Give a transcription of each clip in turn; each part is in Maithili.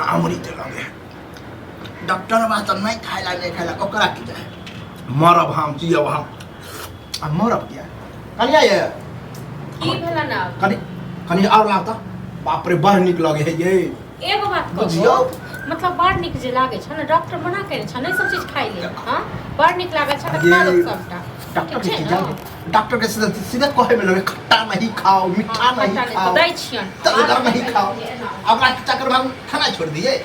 अमृत लगे डॉक्टर बा तो नहीं खाइला ओकरा की जाए मरब हम जियब हम आ मरब क्या कनिया ये की भेला ना कनी और लाव त बाप रे बड़ निक लगे है ये एगो बात बुझियो कहू मतलब बड़ निक जे लागे छ ना डॉक्टर बना के छ नहीं सब चीज खाइ ले हां बड़ निक लागे छ त खा लो सबटा डॉक्टर के जाओ डॉक्टर के सीधे कहे में लगे खट्टा नहीं खाओ मीठा नहीं खाओ दै छियन तलगर नहीं खाओ अपना चक्कर में खाना छोड़ दिए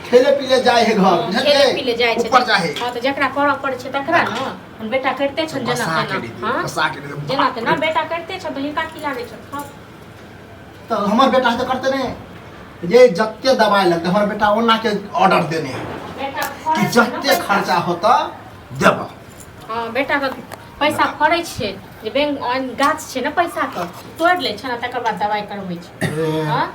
खेले पीले जाए है घर खेले पीले जाए छै ऊपर जाए हां त जकरा करऽ पड़े छै तकरा न हम बेटा करते छन जना तना हां फसा के जना तना बेटा करते छ तो हिनका की लागे छ खा तो हमार बेटा तो करते नहीं ये जत्ते दवाई लगते हमारे बेटा ओना के ऑर्डर देने बेटा कि जत्ते खर्चा होता देब हां बेटा के पैसा फड़ै छै जे बैंक गाछ छै न पैसा के तोड़ ले छै न तकर बाद दवाई करबै छै हां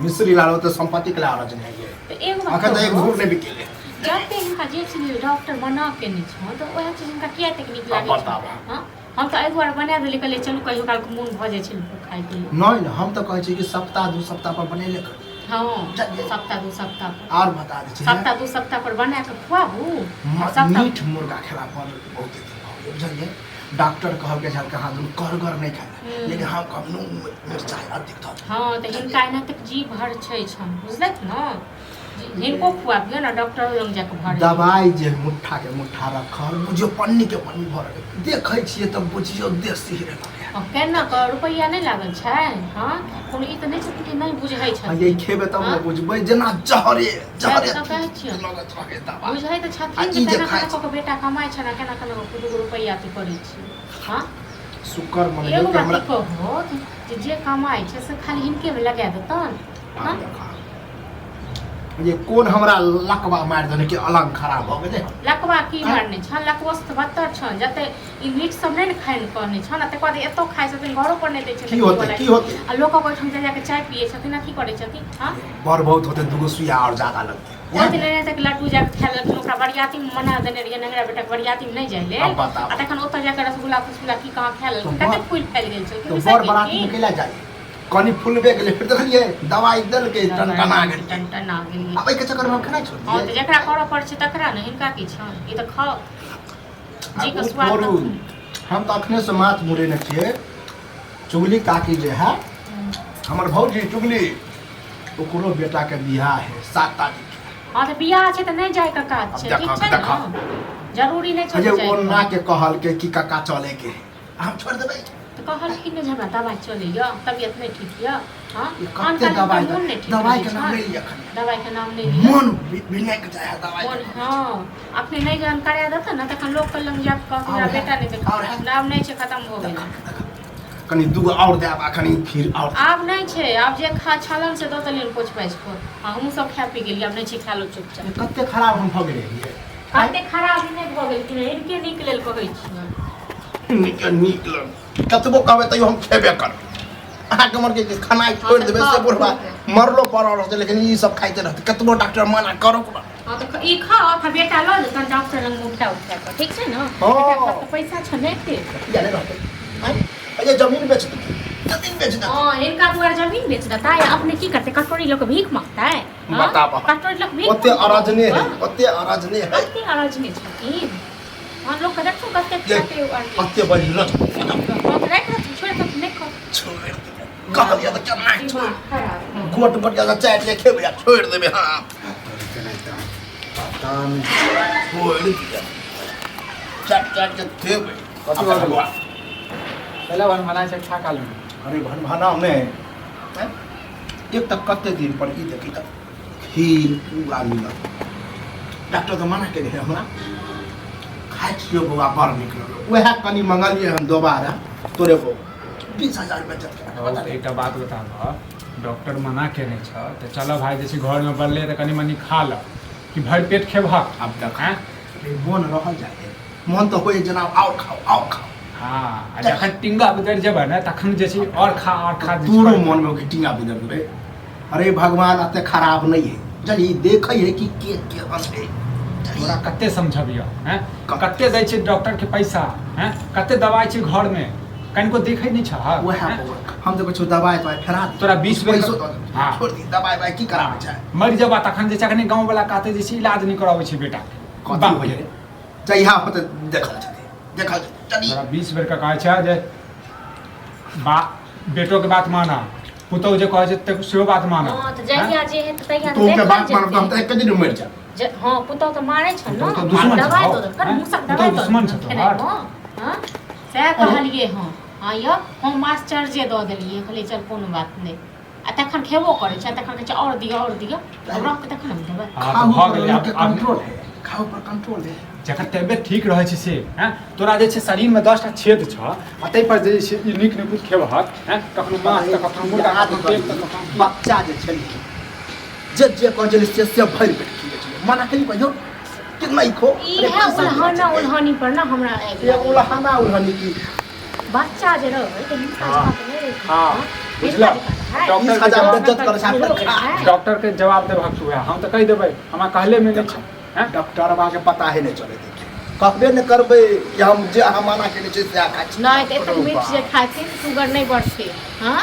मिस्त्री लालो तो संपत्ति के लालो जने ये तो एगो बात अखन तो एक धूर नहीं बिकेले जब ते इनका जे चीज डॉक्टर बना के नहीं छ तो ओहे चीज इनका किया तकनीक लागे छै हां हम तो एक बार बना देले कहले चलू कहियो काल के मन भ जाय छै खाइ के नहीं हम तो कहै छी कि सप्ताह दो सप्ताह पर बनेले कर हां सप्ताह दो सप्ताह पर और बता दे छी सप्ताह दो सप्ताह पर बना के खुआबू मीट मुर्गा खेला पर बहुत दिन बुझलिए डॉक्टर कहल के झल के हाथ कर नहीं खाए लेकिन हम कखनो मिर्चाई अधिक था हां तो हिनका एना तक जी भर छै छन बुझलक न हिनको खुआबियो ना डॉक्टर लग जाके भर दवाई जे मुट्ठा के मुट्ठा रखल बुझियो पन्नी के पन्नी भर देखै छियै तब बुझियो देश सिहरे लगे केना क रुपैया नहीं लागल छै हां कोनो ई त नहीं छै कि नहीं बुझै छै ये खेबे तब न बुझबै जेना जहरे तो कहै छियै लगत रहे दवा बुझै त छथिन जे केना के बेटा कमाइ छै ना केना केना को रुपैया ते करै छै हां शुक्र मन एगो के हमरा बात कहो जे कमाइ छै से खाली हिनके में लगा देतन हां ये कौन हमरा लकवा मार देने के अलग खराब हो गेले लकवा की मारने छ लकवस त बत्तर छ जते ई मीट सब नहीं खाइ न कहने छ न त बाद एतो खाइ छथिन घरो पर नहीं दै छथिन की होते आ लोक को ठम जाके चाय पिए छथिन आ की करे छथिन हां बर बहुत होते दुगो सुइया और ज्यादा लगते वो दिन लेने तक लड्डू जाके खा लेलक ओकरा बरियाती में मना देने रहिए नंगरा बेटा बरियाती में नहीं जाइले आ तखन ओत जाके रसगुल्ला फुसगुल्ला की कहां खा लेलक कते फूल फैल गेल छै तो बर बारात में केला जाए कनी फुलबे गेले फिर देखलिए दवाई दल के टनटना गेल अब के चक्कर में हम खाना छोड़ दिए हां तो जकरा करऽ पड़ छै तकरा न हिनका की छ ई त खाओ जी के स्वाद हम तो अखने से माथ मुड़े न छिए चुगली काकी जे है हमर भौजी चुगली ओकरो बेटा के बियाह है 7 तारीख हां तो बियाह छै त नहीं जाय का काज छै ठीक छै न जरूरी नहीं छै जे ओना के कहल के कि काका चले के हम छोड़ देबै तो कहल कि ने हमरा दवाई चले य तबियत नहीं ठीक य हां कते दवाई के नाम ले लिया दवाई के नाम ले लिया मन भी नहीं के चाहे दवाई हां अपने नहीं जान करे देता ना तखन लोग के लंग जाके कह मेरा बेटा नहीं देखा नाम नहीं छै खत्म हो गेल कनी दुगो और देब अखनी फिर और आब नहीं छै आब जे खा छालन से दो तलिन पोछ पाइस को हम सब खा पी गेलिए अब नहीं छै खा लो चुपचाप कते खराब हम भ गेलिए कते खराब नहीं भ गेल कि इनके निकलल कहै छी निकल कतबो कहबे तैयो हम खेबे कर अहाँ के मर के खाना छोड़ देबे से बुढ़वा मरलो पड़ल रहते लेकिन ई सब खाइते रहते कतबो डॉक्टर मना करो हां तो ई खा था बेटा ल ले तन डॉक्टर लंग उठा कर ठीक छै न बेटा तो पैसा छ नहीं थे जाने रहते अरे जमीन बेच दे हां इनका पूरा जमीन बेच देता है अपने की करते कटोरी लोग भीख मांगता है बताबा कटोरी लोग भीख ओते अराजने है ओते अराजने छथिन हां लोग का देखो कते खाते और ओते बजल रख छोड़ तो नहीं खा छोड़ कहलिए तो केना छोड़ गोट बट जा चाट के खेबे छोड़ देबे हां तान छोड़ दिया चाट के खेबे कथि बाबा पहला भन भना से खा काल में अरे भन भना में एक तक कते दिन पर ई देखी त खीर पूरा मिलल डॉक्टर तो मना के रहे हमरा खाइ छियो बउआ बड़ निकलल वह कनी मंगलिए हम दोबारा तोरे को 20,000 रुपया चल एक बात बता डॉक्टर मना के नहीं छ तो चलो भाई जैसे घर में बनले तो कनी मनी खा ल कि भर पेट खेबहक अब तक है मन रहल जाए मन तो होए जना और खाओ हां जखन टिंगा बिगड़ जेबे ना तखन जे छै और खा पूरो मन में टिंगा बिगड़ देबे अरे भगवान अते खराब नहीं है चली देखै है कि के हंसे तोरा कते समझबियो हैं कते दै छै डॉक्टर के पैसा हैं कते दवाई छै घर में कनको देखै नहीं छ वह हम तो कुछ दवाई फेरा दी तोरा 20 बेर पैसो दऽ हाँ। छोड़ दी दवाई की कराबै छै मरि जेबा तखन जे छै अखनी गाँव वाला कहते जे छै इलाज नहीं कराबै छै बेटा कथी होइए जहिया होतै देखल जेतै देखल चली तोरा 20 बेर का कहै छै जे बेटो के बात माना पुतौ जे कहै छै त सेहो बात माना हाँ तो जहिया जे है तो तहिया तू के बात मानब हम त एक दिन मरि जाब हाँ पुतौ तो मारे छ न पुतौ तो दुश्मन छ, दवाई हाँ। दो कर मुसक पुतौ दवाई दुश्मन छ तोहार। हां सएह कहलिए हां हाँ यो हम मास्टर जे दऽ देलिए कहलिए चल कोनो बात नहीं आ तखन खेबो करे छै तखन कहै छै और दियो अब रख के तखन हम देबै हाँ, खाओ तो भऽ गेलै पर आब कंट्रोल है खाओ पर कंट्रोल है जकर तबियत ठीक रहै छै से हैं तोरा जे छै शरीर में 10 टा छेद छ आ तै पर जे छै ई नीक नीक कुछ खेबहक हैं कखनो माछ त कखनो मुर्गा कखनो तेल त कखनो बच्चा जे छै जे कहै छै से भरि पेट खियै छै मना कहीं कहियो कि नहीं खो ई है उल्हानी पर ना हमरा ये उल्हाना उल्हानी की बच्चा जे रहै त हिनका हाँ। साथ नहीं रहै हाँ, बुझलौ। डॉक्टर के हजार जवाब बेइज्जत करे छात्र डॉक्टर के जवाब देबहक तू हम त कहि देबै हमरा कहले में नहीं छै हैं डॉक्टर बा के पता है नहीं चले देखिए कहबे न करबे कि हम जे हम मना केने छै से खाइ छी नहीं तो एतक मिर्च जे खाथिन शुगर नहीं बढ़ते हाँ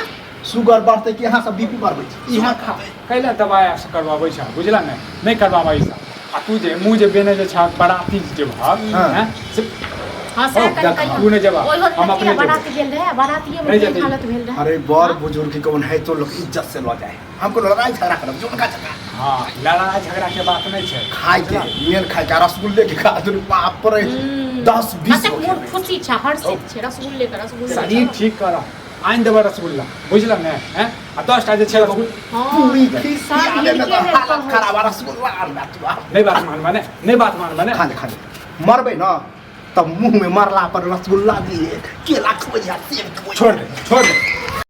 शुगर बढ़ते कि यहाँ सब बीपी बढ़बै छै इहाँ खा कैला दवाई से करवाबै छ बुझला नहीं करवाबै छ आ तू जे मुंह जे बेने जे छ बराती जे भाग हाँ। हैं से हाँ सह देखा, तू नहीं जवाब, हम अपने जवाब। बाराती गेल रहे बारातीये में नहीं के जेतै। हालत भेल रहे अरे बड़ बुजुर्ग के कौन है तो लोग इज्जत से लो जाए हमको लड़ाई झगड़ा करब जो उनका झगड़ा हाँ लड़ाई झगड़ा के बात नहीं छै खाए के मेन खाए के रसगुल्ले के खा दू बाप रे 10 20 अच्छा मोर खुशी छ हर्षित छ रसगुल्ले का रसगुल्ले शरीर ठीक कर आइन देबै रसगुल्ला बुझल ने हैं आ 10 टा जे छै रसगुल्ला पूरी खीर सब आले में तो हिलके हालत खराब रसगुल्ला और बात नहीं बात मान माने नहीं बात मान माने खा ले मरबे ना तब मुंह में मरला पर रसगुल्ला दिए केला खो जा सेब खो छोड़ दे